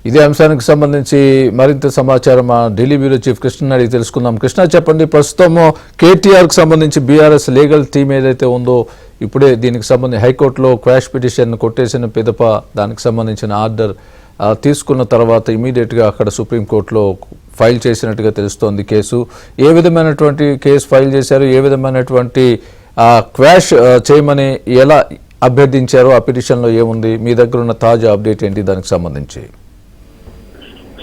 ఇదే అంశానికి సంబంధించి మరింత సమాచారం మా ఢిల్లీ బ్యూరో చీఫ్ కృష్ణ అడిగి తెలుసుకుందాం. కృష్ణ, చెప్పండి, ప్రస్తుతం కేటీఆర్కి సంబంధించి బీఆర్ఎస్ లీగల్ టీమ్ ఏదైతే ఉందో ఇప్పుడే దీనికి సంబంధించి హైకోర్టులో క్వాష్ పిటిషన్ కొట్టేసిన పిదప దానికి సంబంధించిన ఆర్డర్ తీసుకున్న తర్వాత ఇమీడియట్గా అక్కడ సుప్రీంకోర్టులో ఫైల్ చేసినట్టుగా తెలుస్తోంది కేసు. ఏ విధమైనటువంటి కేసు ఫైల్ చేశారు, ఏ విధమైనటువంటి క్వాష్ చేయమని ఎలా అభ్యర్థించారు, ఆ పిటిషన్లో ఏముంది, మీ దగ్గర ఉన్న తాజా అప్డేట్ ఏంటి దానికి సంబంధించి?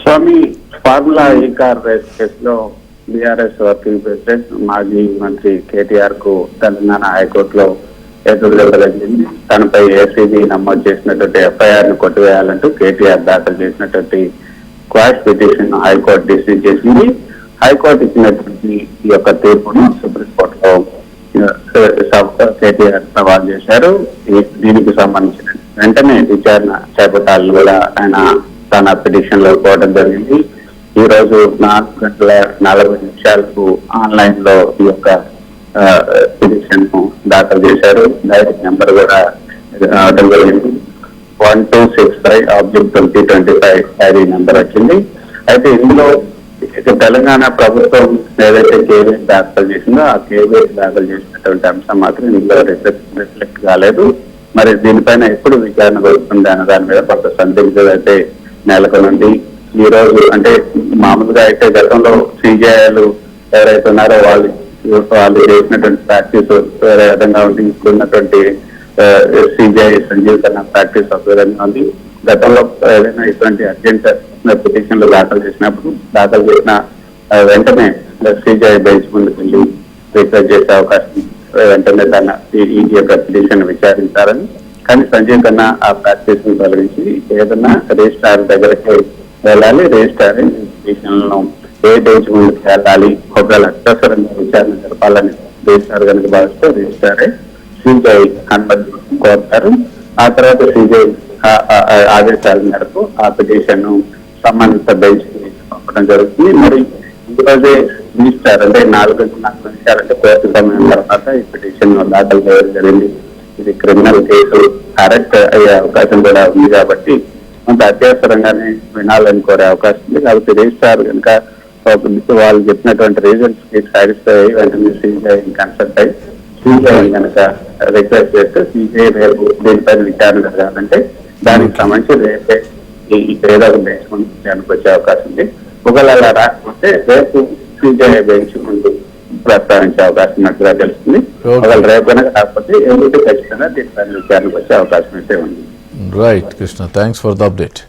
స్వామి, ఫార్ములా ఈ కార్ రేస్ కేసులో బీఆర్ఎస్ వర్కింగ్ ప్రెసిడెంట్ మాజీ మంత్రి కేటీఆర్ కు తెలంగాణ హైకోర్టులో ఎదురు జరిగింది. తనపై ఏసీబీ నమోదు చేసినటువంటి ఎఫ్ఐఆర్ ను కొట్టివేయాలంటూ కేటీఆర్ దాఖలు చేసినటువంటి క్వాష్ పిటిషన్ హైకోర్టు డిస్మిస్ చేసింది. హైకోర్టు ఇచ్చినటువంటి ఈ యొక్క తీర్పును సుప్రీంకోర్టులో కేటీఆర్ సవాల్ చేశారు. దీనికి సంబంధించిన వెంటనే విచారణ చేపట్టాలని కూడా ఆయన తన పిటిషన్ లో కోవడం జరిగింది. ఈ రోజు 4:40 ఆన్లైన్ లో ఈ యొక్క పిటిషన్ ను దాఖలు చేశారు. డైరెక్ట్ నెంబర్ కూడా అవడం జరిగింది. 1265/2025 డైరీ నెంబర్ వచ్చింది. అయితే ఇందులో తెలంగాణ ప్రభుత్వం ఏదైతే కేవీఎస్ దాఖలు చేసిందో ఆ కేవీఎస్ దాఖలు చేసినటువంటి అంశం మాత్రం ఇందులో రిఫ్లెక్ట్ కాలేదు. మరి దీనిపైన ఎప్పుడు విచారణ జరుగుతుంది అన్న దాని మీద కొంత సందిగ్ధత అయితే నెలకొనుంది. ఈ రోజు అంటే మామూలుగా అయితే గతంలో సిజేఐలు ఎవరైతే ఉన్నారో వాళ్ళు చేసినటువంటి ప్రాక్టీస్ వేరే విధంగా ఉంది. ఇప్పుడున్నటువంటి సిజేఐ సంజీవ్ ఖన్నా ప్రాక్టీస్ ఒక విధంగా ఉంది. గతంలో ఏదైనా ఇటువంటి అర్జెంట్ పిటిషన్లు దాఖలు చేసిన వెంటనే సిజేఐ బెంచ్ ముందుకు వెళ్ళి రిక్వెస్ట్ చేసే అవకాశం వెంటనే ఈ యొక్క పిటిషన్ విచారించాలని. కానీ సంజీవ్ ఖన్నా ఆ ప్రాక్టీస్ ను తొలగించి ఏదైనా రిజిస్ట్రార్ దగ్గరికి వెళ్ళాలి, రిజిస్ట్రార్ పిటిషన్లను ఏ బెంచ్ ముందుకు వెళ్ళాలి, ఒకవేళ అత్యవసరంగా విచారణ జరపాలని రిజిస్ట్రార్ కనుక భావిస్తే రిజిస్ట్రారే సిజేఐ అనుమతి కోరుతారు. ఆ తర్వాత సిజేఐ ఆదేశాల మేరకు ఆ పిటిషన్ ను సంబంధిత బెంచ్ పంపడం జరుగుతుంది. మరి ఈ రోజే రిజిస్ట్రార్ అంటే 4 గంటల అంటే కోర్టు సమయం తర్వాత ఈ పిటిషన్ దాఖలు చేయడం జరిగింది. ఇది క్రిమినల్ కేసు, అరెస్ట్ అయ్యే అవకాశం కూడా ఉంది కాబట్టి కొంత అత్యవసరంగానే వినాలని కోరే అవకాశం ఉంది. కాబట్టి రిజిస్ట్రార్ కనుక వాళ్ళు చెప్పినటువంటి రీజన్స్ కి సాటిస్ఫై అయ్యి వెంటనే సిజేఐ కన్సల్ట్ అయ్యి సిజేఐ కనుక రిక్వెస్ట్ చేస్తే సిజేఐ రేపు దీనిపైన విచారణ జరగాలంటే దానికి సంబంధించి రేపే ఏదో ఒక బెంచ్ ముందు విచారణకు వచ్చే అవకాశం ఉంది. ఒకవేళ అలా రాకపోతే రేపు సిజేఐ బెంచ్ ముందు ప్రస్తావించే అవకాశం ఉన్నట్టుగా తెలుస్తుంది. ఒకవేళ రేపు కనుక రాకపోతే ఎందుకు ఖచ్చితంగా దీనిపైన విచారణకు వచ్చే అవకాశం అయితే ఉంది. Right Krishna, thanks for the update.